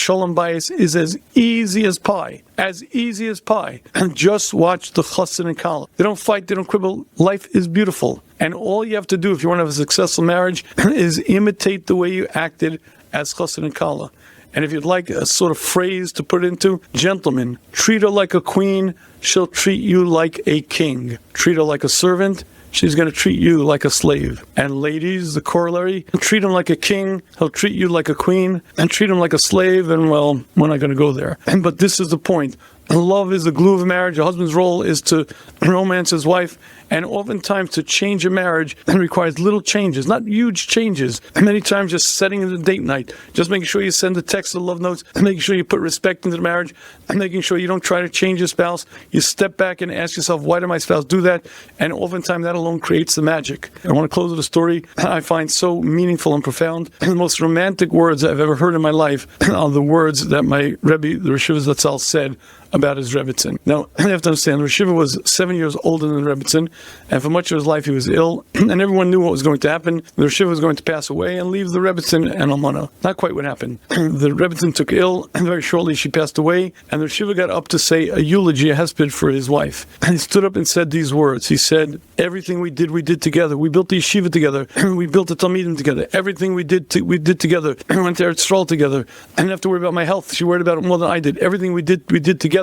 Shalom Bayis is as easy as pie. As easy as pie. And just watch the chassan and kala. They don't fight, they don't quibble. Life is beautiful. And all you have to do if you want to have a successful marriage is imitate the way you acted as chassan and kala. And if you'd like a sort of phrase to put it into, gentlemen, treat her like a queen, she'll treat you like a king. Treat her like a servant, she's going to treat you like a slave. And ladies, the corollary, treat him like a king, he'll treat you like a queen, and treat him like a slave, and well, we're not going to go there. But this is the point. Love is the glue of a marriage. A husband's role is to romance his wife, and oftentimes to change a marriage requires little changes, not huge changes. Many times just setting the date night, just making sure you send the text or love notes, making sure you put respect into the marriage, and making sure you don't try to change your spouse. You step back and ask yourself, why did my spouse do that? And oftentimes that alone creates the magic. I want to close with a story I find so meaningful and profound. The most romantic words I've ever heard in my life are the words that my Rebbe, the Rishiva Zatzal, said about his Rebbitzin. Now, you have to understand, Rishiva was 7 years older than Rebbitzin, and for much of his life he was ill, and everyone knew what was going to happen. The Rishiva was going to pass away and leave the Rebbitzin and Almana. Not quite what happened. The Rebbitzin took ill, and very shortly she passed away, and the Rishiva got up to say a eulogy, a hesped for his wife. And he stood up and said these words. He said, everything we did together. We built the yeshiva together. We built the Talmidim together. Everything we did together. We went to Eretz Yisrael together. I didn't have to worry about my health. She worried about it more than I did. Everything we did together.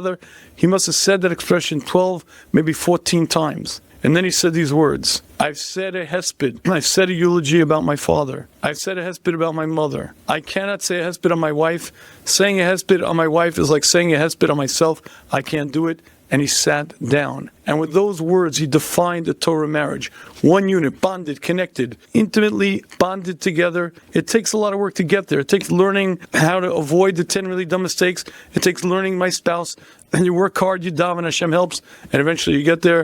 He must have said that expression 12, maybe 14 times. And then he said these words. I've said a hesped. I've said a eulogy about my father. I've said a hesped about my mother. I cannot say a hesped on my wife. Saying a hesped on my wife is like saying a hesped on myself. I can't do it. And he sat down. And with those words, he defined the Torah marriage. One unit, bonded, connected, intimately bonded together. It takes a lot of work to get there. It takes learning how to avoid the 10 really dumb mistakes. It takes learning my spouse. And you work hard, you daven, Hashem helps, and eventually you get there.